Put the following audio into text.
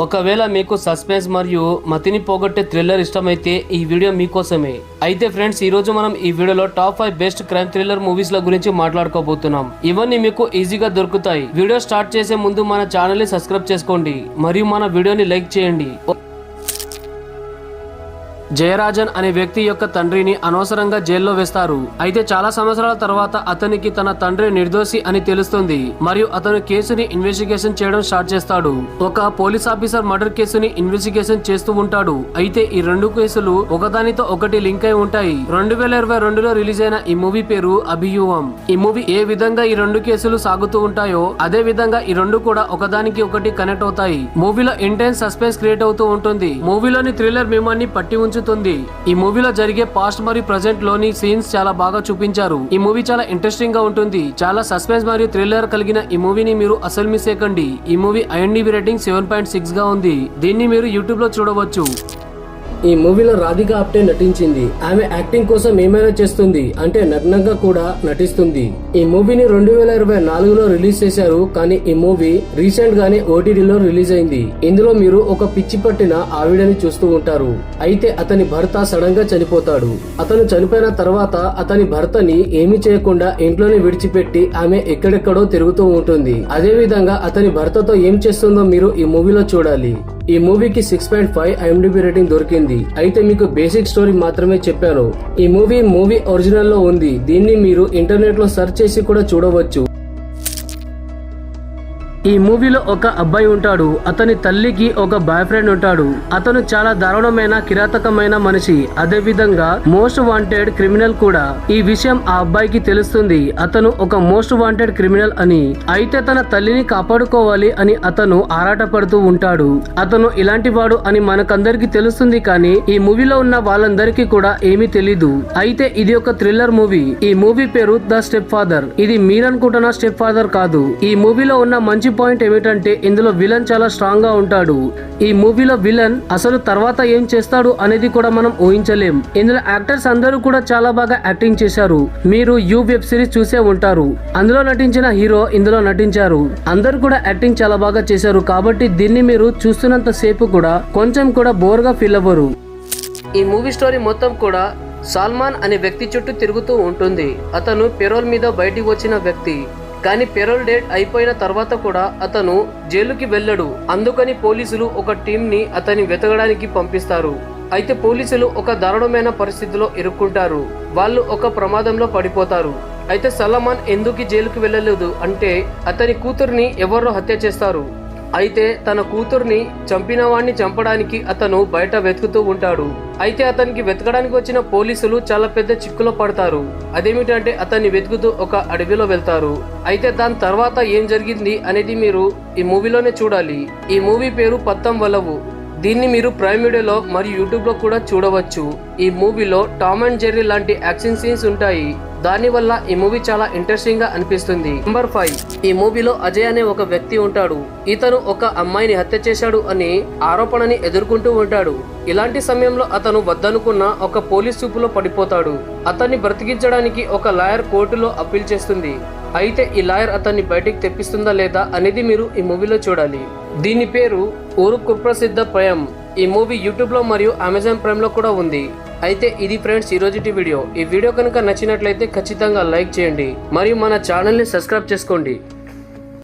ఒకవేళ మీకు సస్పెన్స్ మరియు మతిని పోగొట్టే థ్రిల్లర్ ఇష్టమైతే ఈ వీడియో మీకోసమే. అయితే ఫ్రెండ్స్, ఈ రోజు మనం ఈ వీడియోలో top 5 best crime thriller movies ల గురించి మాట్లాడుకోబోతున్నాం. ఇవన్నీ మీకు ఈజీగా దొరుకుతాయి. వీడియో స్టార్ట్ చేసే ముందు మన ఛానల్ ని సబ్స్క్రైబ్ చేసుకోండి మరియు మన వీడియోని లైక్ చేయండి. జయరాజన్ అనే వ్యక్తి యొక్క తండ్రిని అనవసరంగా జైల్లో వేస్తారు. అయితే చాలా సంవత్సరాల తర్వాత అతనికి తన తండ్రి నిర్దోషి అని తెలుస్తుంది మరియు అతను కేసుని ఇన్వెస్టిగేషన్ చేయడం స్టార్ట్ చేస్తాడు. ఒక పోలీస్ ఆఫీసర్ మర్డర్ కేసుని ఇన్వెస్టిగేషన్ చేస్తూ ఉంటాడు. అయితే ఈ రెండు కేసులు ఒకదానితో ఒకటి లింక్ అయి ఉంటాయి. 2022లో రిలీజ్ అయిన ఈ మూవీ పేరు అభియూహం. ఈ మూవీ ఏ విధంగా ఈ రెండు కేసులు సాగుతూ ఉంటాయో అదే విధంగా ఈ రెండు కూడా ఒకదానికి ఒకటి కనెక్ట్ అవుతాయి. మూవీలో ఇంటెన్స్ సస్పెన్స్ క్రియేట్ అవుతూ ఉంటుంది. మూవీలోని థ్రిల్లర్ మిమ్మల్ని పట్టి ఉంచుతుంది. ఈ మూవీలో జరిగే పాస్ట్ మరియు ప్రెజెంట్ లోని సీన్స్ చాలా బాగా చూపించారు. ఈ మూవీ చాలా ఇంట్రెస్టింగ్ గా ఉంటుంది. చాలా సస్పెన్స్ మరియు థ్రిల్లర్ కలిగిన ఈ మూవీని మీరు అసలు మిస్ చేయకండి. ఈ మూవీ IMDb రేటింగ్ 7.6 గా ఉంది. దీన్ని మీరు యూట్యూబ్ లో చూడవచ్చు. ఈ మూవీలో రాధికా ఆప్టే నటించింది. ఆమె యాక్టింగ్ కోసం ఏమైనా చేస్తుంది, అంటే నగ్నంగా కూడా నటిస్తుంది. ఈ మూవీని 2024లో రిలీజ్ చేశారు. కానీ ఈ మూవీ రీసెంట్ గానే OTTలో రిలీజ్ అయింది. ఇందులో మీరు ఒక పిచ్చి పట్టిన ఆవిడని చూస్తూ ఉంటారు. అయితే అతని భర్త సడన్ గా చనిపోతాడు. అతను చనిపోయిన తర్వాత అతని భర్తని ఏమీ చేయకుండా ఇంట్లోనే విడిచిపెట్టి ఆమె ఎక్కడెక్కడో తిరుగుతూ ఉంటుంది. అదే విధంగా అతని భర్తతో ఏం చేస్తుందో మీరు ఈ మూవీలో చూడాలి. ఈ మూవీకి 6.5 IMDb రేటింగ్ దొరికింది. అయితే మీకు బేసిక్ స్టోరీ మాత్రమే చెప్పాను. ఈ మూవీ ఒరిజినల్ లో ఉంది. దీన్ని మీరు ఇంటర్నెట్ లో సెర్చ్ చేసి కూడా చూడవచ్చు. ఈ మూవీలో ఒక అబ్బాయి ఉంటాడు. అతని తల్లికి ఒక బాయ్ ఫ్రెండ్ ఉంటాడు. అతను చాలా దారుణమైన కిరాతకమైన మనిషి. అదే విధంగా మోస్ట్ వాంటెడ్ క్రిమినల్ కూడా. ఈ విషయం ఆ అబ్బాయికి తెలుస్తుంది. అతను ఒక మోస్ట్ వాంటెడ్ క్రిమినల్ అని. అయితే తన తల్లిని కాపాడుకోవాలి అని అతను ఆరాటపడుతూ ఉంటాడు. అతను ఇలాంటి వాడు అని మనకందరికి తెలుస్తుంది. కానీ ఈ మూవీలో ఉన్న వాళ్ళందరికీ కూడా ఏమీ తెలీదు. అయితే ఇది ఒక థ్రిల్లర్ మూవీ. ఈ మూవీ పేరు ద స్టెప్ ఫాదర్. ఇది మీరనుకుంటున్న స్టెప్ ఫాదర్ కాదు. ఈ మూవీలో ఉన్న మంచి పాయింట్ ఏమిటంటే ఇందులో విలన్ చాలా స్ట్రాంగ్ గా ఉంటాడు. ఈ మూవీలో విలన్ అసలు తర్వాత ఏం చేస్తాడు అనేది కూడా మనం ఊహించలేం. ఇందులో యాక్టర్స్ అందరూ కూడా చాలా బాగా యాక్టింగ్ చేశారు. మీరు వెబ్ సిరీస్ చూసే ఉంటారు. అందులో నటించిన హీరో ఇందులో నటించారు. అందరూ కూడా యాక్టింగ్ చాలా బాగా చేశారు. కాబట్టి దీన్ని మీరు చూస్తున్నంత సేపు కూడా కొంచెం కూడా బోర్ గా ఫీల్ అవ్వరు. ఈ మూవీ స్టోరీ మొత్తం కూడా సల్మాన్ అనే వ్యక్తి చుట్టూ తిరుగుతూ ఉంటుంది. అతను పెరోల్ మీద బయటికి వచ్చిన వ్యక్తి. కానీ పెరోల్ డేట్ అయిపోయిన తర్వాత కూడా అతను జైలుకి వెళ్ళడు. అందుకని పోలీసులు ఒక టీం ని అతని వెతకడానికి పంపిస్తారు. అయితే పోలీసులు ఒక దారుణమైన పరిస్థితిలో ఇరుక్కుంటారు. వాళ్ళు ఒక ప్రమాదంలో పడిపోతారు. అయితే సల్మాన్ ఎందుకు జైలుకి వెళ్ళలేదు అంటే అతని కూతుర్ని ఎవరో హత్య చేస్తారు. అయితే తన కూతుర్ని చంపిన వాడిని చంపడానికి అతను బయట వెతుకుతూ ఉంటాడు. అయితే అతనికి వెతకడానికి వచ్చిన పోలీసులు చాలా పెద్ద చిక్కులో పడతారు. అదేమిటంటే అతన్ని వెతుకుతూ ఒక అడవిలో వెళ్తారు. అయితే దాని తర్వాత ఏం జరిగింది అనేది మీరు ఈ మూవీలోనే చూడాలి. ఈ మూవీ పేరు పత్తం వలవు. దీన్ని మీరు ప్రైమ్ వీడియోలో మరియు యూట్యూబ్ లో కూడా చూడవచ్చు. ఈ మూవీలో టామ్ అండ్ జెర్రీ లాంటి యాక్షన్ సీన్స్ ఉంటాయి. దాని వల్ల ఈ మూవీ చాలా ఇంట్రెస్టింగ్ గా అనిపిస్తుంది. నెంబర్ 5, ఈ మూవీలో అజయ్ అనే ఒక వ్యక్తి ఉంటాడు. ఇతను ఒక అమ్మాయిని హత్య చేశాడు అని ఆరోపణని ఎదుర్కొంటూ ఉంటాడు. ఇలాంటి సమయంలో అతను వద్దనుకున్న ఒక పోలీస్ చూపులో పడిపోతాడు. అతన్ని బ్రతికించడానికి ఒక లాయర్ కోర్టులో అప్పీల్ చేస్తుంది. అయితే ఈ లాయర్ అతన్ని బయటికి తెప్పిస్తుందా లేదా అనేది మీరు ఈ మూవీలో చూడాలి. దీని పేరు ఊరు కుప్రసిద్ధ ప్రయం. ఈ మూవీ యూట్యూబ్ లో మరియు అమెజాన్ ప్రైమ్ లో కూడా ఉంది. అయితే ఇది ఫ్రెండ్స్ ఈ రోజుటి వీడియో. ఈ వీడియో కనుక నచ్చినట్లయితే ఖచ్చితంగా లైక్ చేయండి మరియు మన ఛానల్ ని సబ్స్క్రైబ్ చేసుకోండి.